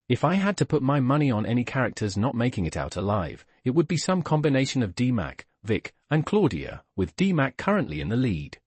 If I had to put my money on any characters not making it out alive, it would be some combination of Dmac, Vic, and Claudia, with Dmac currently in the lead.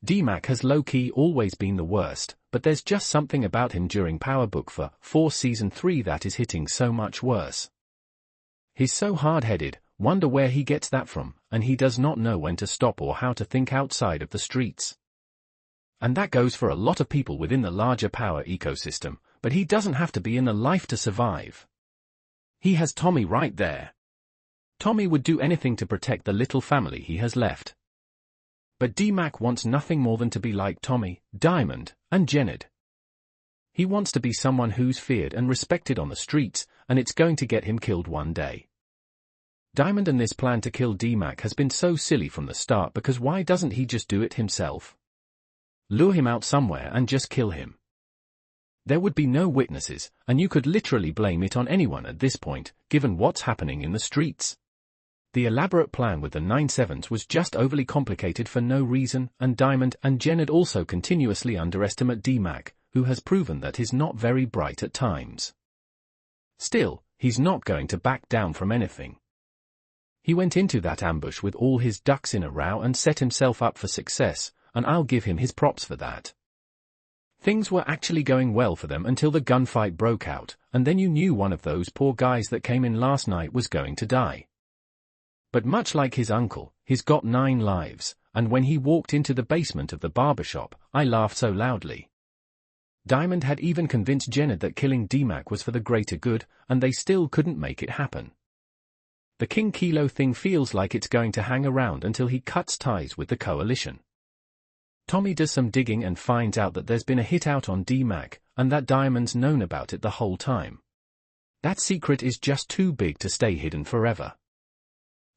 Dmac has low-key always been the worst, but there's just something about him during Power Book 4 Season 3 that is hitting so much worse. He's so hard-headed, wonder where he gets that from, and he does not know when to stop or how to think outside of the streets. And that goes for a lot of people within the larger Power ecosystem, but he doesn't have to be in the life to survive. He has Tommy right there. Tommy would do anything to protect the little family he has left. But Dmac wants nothing more than to be like Tommy, Diamond, and Jenard. He wants to be someone who's feared and respected on the streets, and it's going to get him killed one day. Diamond and this plan to kill Dmac has been so silly from the start, because why doesn't he just do it himself? Lure him out somewhere and just kill him. There would be no witnesses, and you could literally blame it on anyone at this point, given what's happening in the streets. The elaborate plan with the 9/7s was just overly complicated for no reason, and Diamond and Jenard also continuously underestimate Dmac, who has proven that he's not very bright at times. Still, he's not going to back down from anything. He went into that ambush with all his ducks in a row and set himself up for success, and I'll give him his props for that. Things were actually going well for them until the gunfight broke out, and then you knew one of those poor guys that came in last night was going to die. But much like his uncle, he's got 9 lives, and when he walked into the basement of the barbershop, I laughed so loudly. Diamond had even convinced Jenard that killing Dmac was for the greater good, and they still couldn't make it happen. The King Kilo thing feels like it's going to hang around until he cuts ties with the coalition. Tommy does some digging and finds out that there's been a hit out on Dmac, and that Diamond's known about it the whole time. That secret is just too big to stay hidden forever.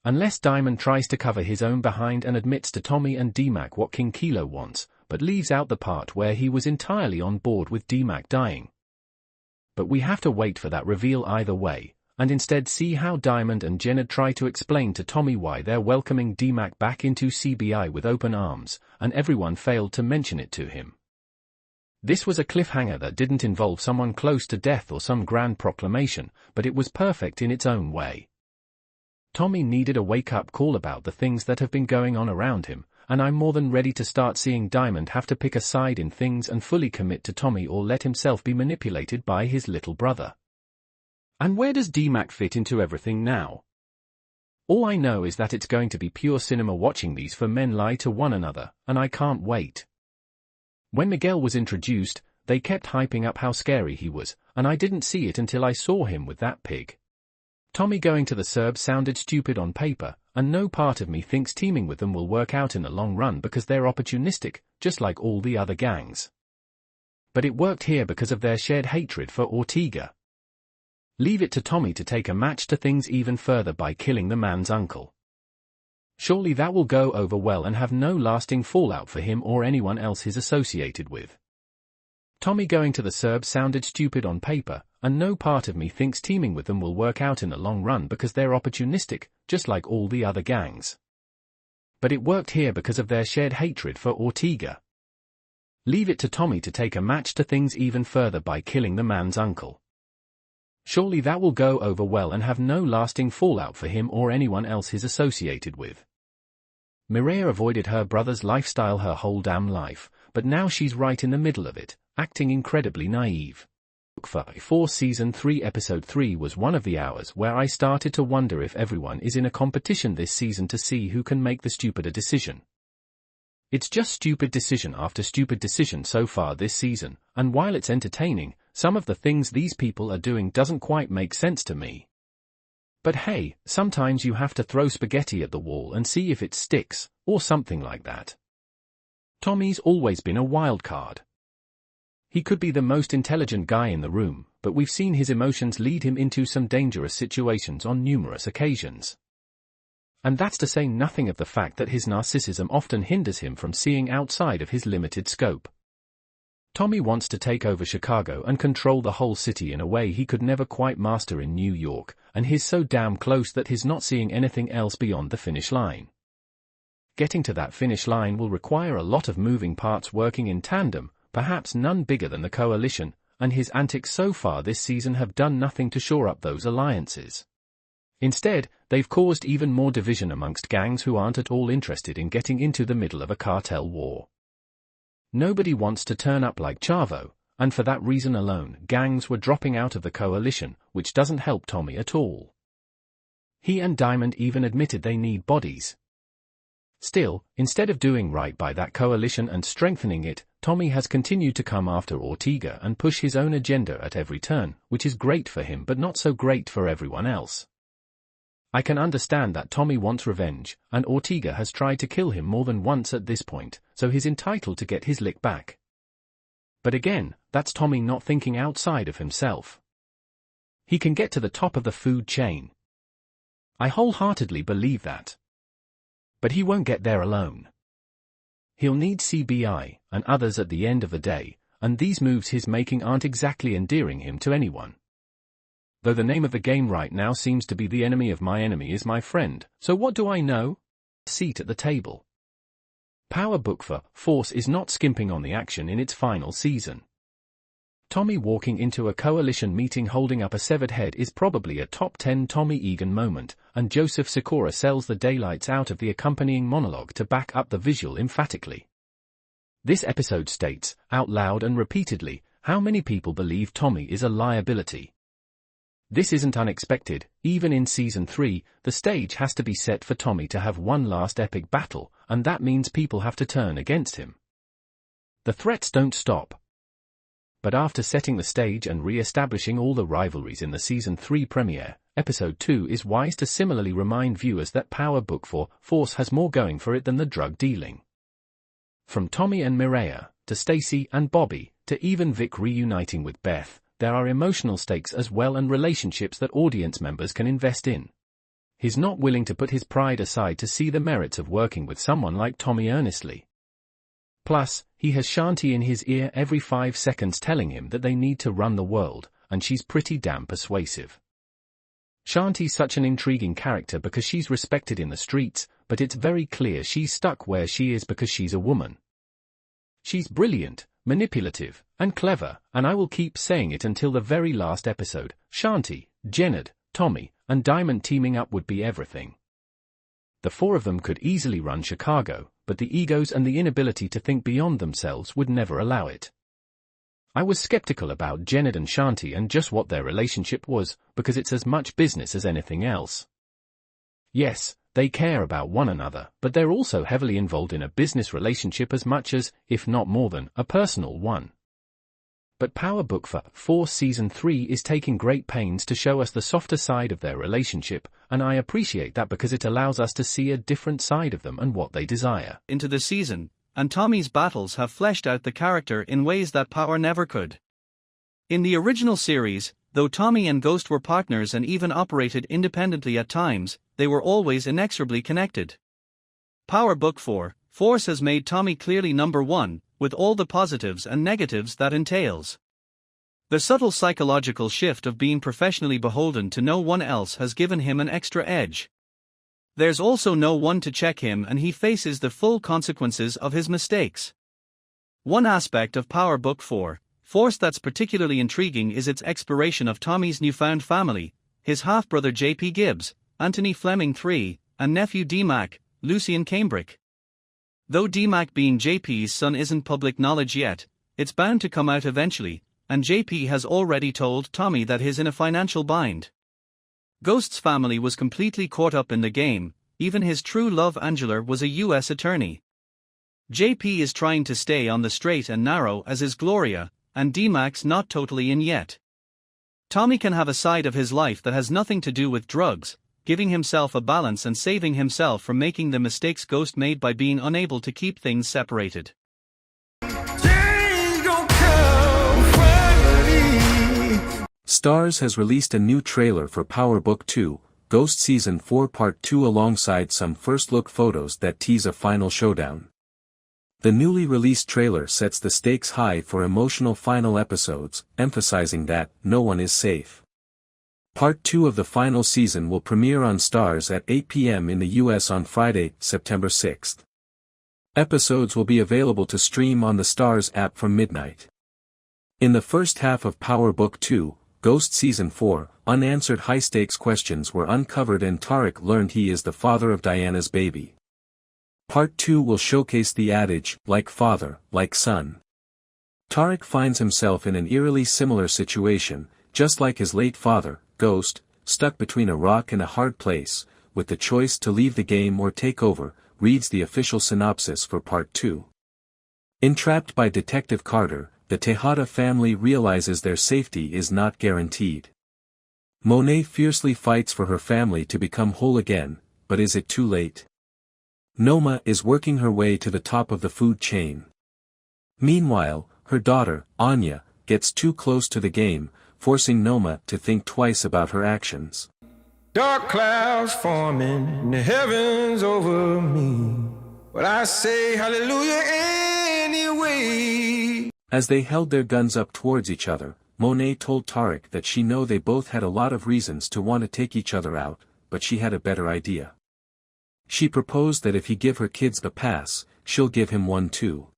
Unless Diamond tries to cover his own behind and admits to Tommy and Dmac what King Kilo wants, but leaves out the part where he was entirely on board with Dmac dying. But we have to wait for that reveal either way, and instead see how Diamond and Jenard try to explain to Tommy why they're welcoming Dmac back into CBI with open arms, and everyone failed to mention it to him. This was a cliffhanger that didn't involve someone close to death or some grand proclamation, but it was perfect in its own way. Tommy needed a wake-up call about the things that have been going on around him, and I'm more than ready to start seeing Diamond have to pick a side in things and fully commit to Tommy or let himself be manipulated by his little brother. And where does Dmac fit into everything now? All I know is that it's going to be pure cinema watching these four men lie to one another, and I can't wait. When Miguel was introduced, they kept hyping up how scary he was, and I didn't see it until I saw him with that pig. Tommy going to the Serbs sounded stupid on paper, and no part of me thinks teaming with them will work out in the long run because they're opportunistic, just like all the other gangs. But it worked here because of their shared hatred for Ortega. Leave it to Tommy to take a match to things even further by killing the man's uncle. Surely that will go over well and have no lasting fallout for him or anyone else he's associated with. Tommy going to the Serbs sounded stupid on paper, and no part of me thinks teaming with them will work out in the long run because they're opportunistic, just like all the other gangs. But it worked here because of their shared hatred for Ortega. Leave it to Tommy to take a match to things even further by killing the man's uncle. Surely that will go over well and have no lasting fallout for him or anyone else he's associated with. Mireia avoided her brother's lifestyle her whole damn life, but now she's right in the middle of it, acting incredibly naive. For Season 3 Episode 3 was one of the hours where I started to wonder if everyone is in a competition this season to see who can make the stupider decision. It's just stupid decision after stupid decision so far this season, and while it's entertaining, some of the things these people are doing doesn't quite make sense to me. But hey, sometimes you have to throw spaghetti at the wall and see if it sticks, or something like that. Tommy's always been a wild card. He could be the most intelligent guy in the room, but we've seen his emotions lead him into some dangerous situations on numerous occasions. And that's to say nothing of the fact that his narcissism often hinders him from seeing outside of his limited scope. Tommy wants to take over Chicago and control the whole city in a way he could never quite master in New York, and he's so damn close that he's not seeing anything else beyond the finish line. Getting to that finish line will require a lot of moving parts working in tandem, perhaps none bigger than the coalition, and his antics so far this season have done nothing to shore up those alliances. Instead, they've caused even more division amongst gangs who aren't at all interested in getting into the middle of a cartel war. Nobody wants to turn up like Chavo, and for that reason alone, gangs were dropping out of the coalition, which doesn't help Tommy at all. He and Diamond even admitted they need bodies. Still, instead of doing right by that coalition and strengthening it, Tommy has continued to come after Ortega and push his own agenda at every turn, which is great for him but not so great for everyone else. I can understand that Tommy wants revenge, and Ortega has tried to kill him more than once at this point, so he's entitled to get his lick back. But again, that's Tommy not thinking outside of himself. He can get to the top of the food chain. I wholeheartedly believe that. But he won't get there alone. He'll need CBI, and others at the end of the day, and these moves he's making aren't exactly endearing him to anyone. Though the name of the game right now seems to be the enemy of my enemy is my friend, so what do I know? Seat at the table. Power Book for Force is not skimping on the action in its final season. Tommy walking into a coalition meeting holding up a severed head is probably a top 10 Tommy Egan moment, and Joseph Sikora sells the daylights out of the accompanying monologue to back up the visual emphatically. This episode states, out loud and repeatedly, how many people believe Tommy is a liability. This isn't unexpected. Even in Season 3, the stage has to be set for Tommy to have one last epic battle, and that means people have to turn against him. The threats don't stop. But after setting the stage and re-establishing all the rivalries in the Season 3 premiere, Episode 2 is wise to similarly remind viewers that Power Book for Force has more going for it than the drug dealing. From Tommy and Mireya, to Stacy and Bobby, to even Vic reuniting with Beth, there are emotional stakes as well and relationships that audience members can invest in. He's not willing to put his pride aside to see the merits of working with someone like Tommy earnestly. Plus, he has Shanti in his ear every 5 seconds telling him that they need to run the world, and she's pretty damn persuasive. Shanti's such an intriguing character because she's respected in the streets, but it's very clear she's stuck where she is because she's a woman. She's brilliant, manipulative, and clever, and I will keep saying it until the very last episode. Shanti, Jenard, Tommy, and Diamond teaming up would be everything. The 4 of them could easily run Chicago, but the egos and the inability to think beyond themselves would never allow it. I was skeptical about Jenard and Shanti and just what their relationship was, because it's as much business as anything else. Yes, they care about one another, but they're also heavily involved in a business relationship as much as, if not more than, a personal one. But Power Book for Force Season 3 is taking great pains to show us the softer side of their relationship, and I appreciate that because it allows us to see a different side of them and what they desire. Into the season, and Tommy's battles have fleshed out the character in ways that Power never could. In the original series, though Tommy and Ghost were partners and even operated independently at times, they were always inexorably connected. Power Book 4, Force has made Tommy clearly number one, with all the positives and negatives that entails. The subtle psychological shift of being professionally beholden to no one else has given him an extra edge. There's also no one to check him and he faces the full consequences of his mistakes. One aspect of Power Book 4, Force that's particularly intriguing is its exploration of Tommy's newfound family, his half-brother J.P. Gibbs, Anthony Fleming III, and nephew Dmac, Lucien Cambric. Though Dmac being JP's son isn't public knowledge yet, it's bound to come out eventually, and JP has already told Tommy that he's in a financial bind. Ghost's family was completely caught up in the game, even his true love Angela was a US attorney. JP is trying to stay on the straight and narrow as is Gloria, and Dmac's not totally in yet. Tommy can have a side of his life that has nothing to do with drugs, giving himself a balance and saving himself from making the mistakes Ghost made by being unable to keep things separated. Starz has released a new trailer for Power Book 2, Ghost Season 4 Part 2 alongside some first-look photos that tease a final showdown. The newly released trailer sets the stakes high for emotional final episodes, emphasizing that no one is safe. Part 2 of the final season will premiere on Starz at 8 p.m. in the US on Friday, September 6th. Episodes will be available to stream on the Starz app from midnight. In the first half of Power Book 2, Ghost Season 4, unanswered high-stakes questions were uncovered and Tarek learned he is the father of Diana's baby. Part 2 will showcase the adage, like father, like son. Tarek finds himself in an eerily similar situation, just like his late father, Ghost, stuck between a rock and a hard place, with the choice to leave the game or take over, reads the official synopsis for Part 2. Entrapped by Detective Carter, the Tejada family realizes their safety is not guaranteed. Monet fiercely fights for her family to become whole again, but is it too late? Noma is working her way to the top of the food chain. Meanwhile, her daughter, Anya, gets too close to the game, forcing Noma to think twice about her actions. Dark clouds forming in the heavens over me, but I say hallelujah anyway. As they held their guns up towards each other, Monet told Tarek that she knew they both had a lot of reasons to want to take each other out, but she had a better idea. She proposed that if he give her kids a pass, she'll give him one too.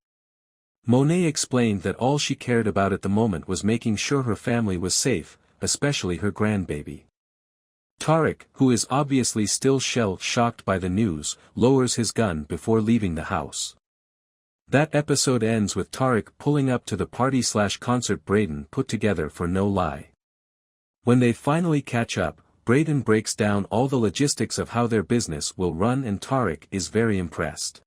Monet explained that all she cared about at the moment was making sure her family was safe, especially her grandbaby. Tarek, who is obviously still shell-shocked by the news, lowers his gun before leaving the house. That episode ends with Tarek pulling up to the party/concert Braden put together for No Lie. When they finally catch up, Braden breaks down all the logistics of how their business will run and Tarek is very impressed.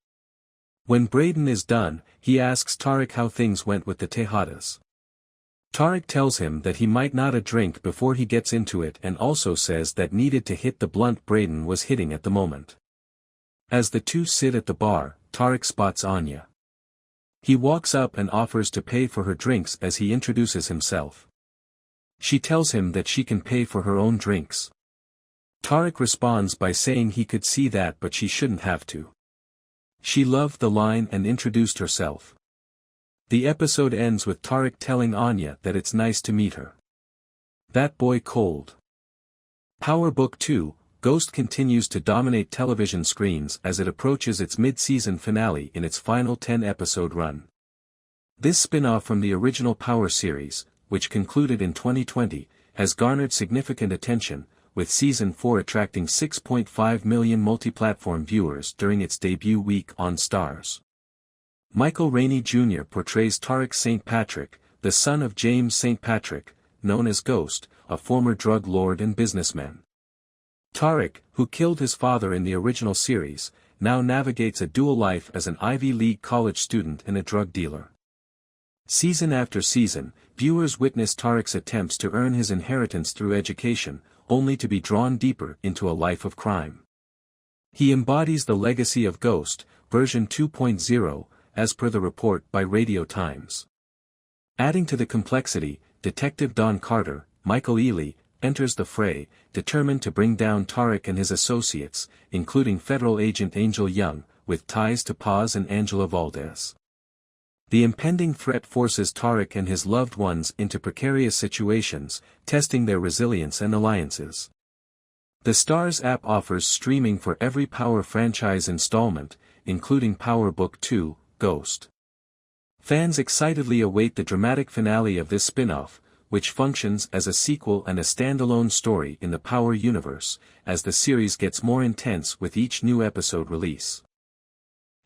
When Braden is done, he asks Tarek how things went with the Tejadas. Tarek tells him that he might not drink before he gets into it and also says that needed to hit the blunt Braden was hitting at the moment. As the two sit at the bar, Tarek spots Anya. He walks up and offers to pay for her drinks as he introduces himself. She tells him that she can pay for her own drinks. Tarek responds by saying he could see that but she shouldn't have to. She loved the line and introduced herself. The episode ends with Tarek telling Anya that it's nice to meet her. That boy cold. Power Book 2, Ghost continues to dominate television screens as it approaches its mid-season finale in its final 10-episode run. This spin-off from the original Power series, which concluded in 2020, has garnered significant attention, with Season 4 attracting 6.5 million multi-platform viewers during its debut week on Starz. Michael Rainey Jr. portrays Tarek St. Patrick, the son of James St. Patrick, known as Ghost, a former drug lord and businessman. Tarek, who killed his father in the original series, now navigates a dual life as an Ivy League college student and a drug dealer. Season after season, viewers witness Tarek's attempts to earn his inheritance through education, only to be drawn deeper into a life of crime. He embodies the legacy of Ghost, version 2.0, as per the report by Radio Times. Adding to the complexity, Detective Don Carter, Michael Ealy, enters the fray, determined to bring down Tarek and his associates, including federal agent Angel Young, with ties to Paz and Angela Valdez. The impending threat forces Tarek and his loved ones into precarious situations, testing their resilience and alliances. The Starz app offers streaming for every Power franchise installment, including Power Book 2, Ghost. Fans excitedly await the dramatic finale of this spin-off, which functions as a sequel and a standalone story in the Power universe, as the series gets more intense with each new episode release.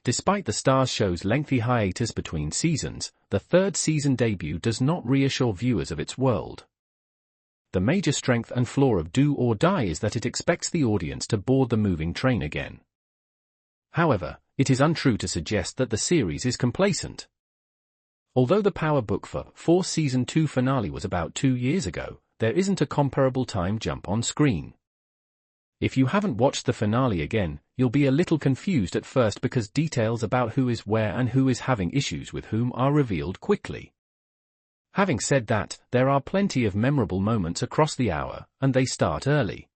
Despite the Starz show's lengthy hiatus between seasons, the third season debut does not reassure viewers of its world. The major strength and flaw of Do or Die is that it expects the audience to board the moving train again. However, it is untrue to suggest that the series is complacent. Although the Power Book 4 Season 2 finale was about 2 years ago, there isn't a comparable time jump on screen. If you haven't watched the finale again, you'll be a little confused at first because details about who is where and who is having issues with whom are revealed quickly. Having said that, there are plenty of memorable moments across the hour, and they start early.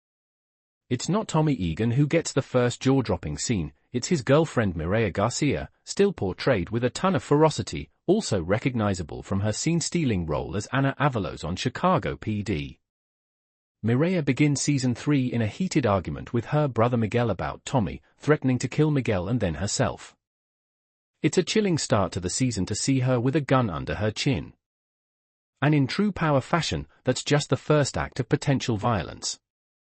It's not Tommy Egan who gets the first jaw-dropping scene, it's his girlfriend Mireya Garcia, still portrayed with a ton of ferocity, also recognizable from her scene-stealing role as Anna Avalos on Chicago PD. Mireya begins Season 3 in a heated argument with her brother Miguel about Tommy, threatening to kill Miguel and then herself. It's a chilling start to the season to see her with a gun under her chin. And in true power fashion, that's just the first act of potential violence.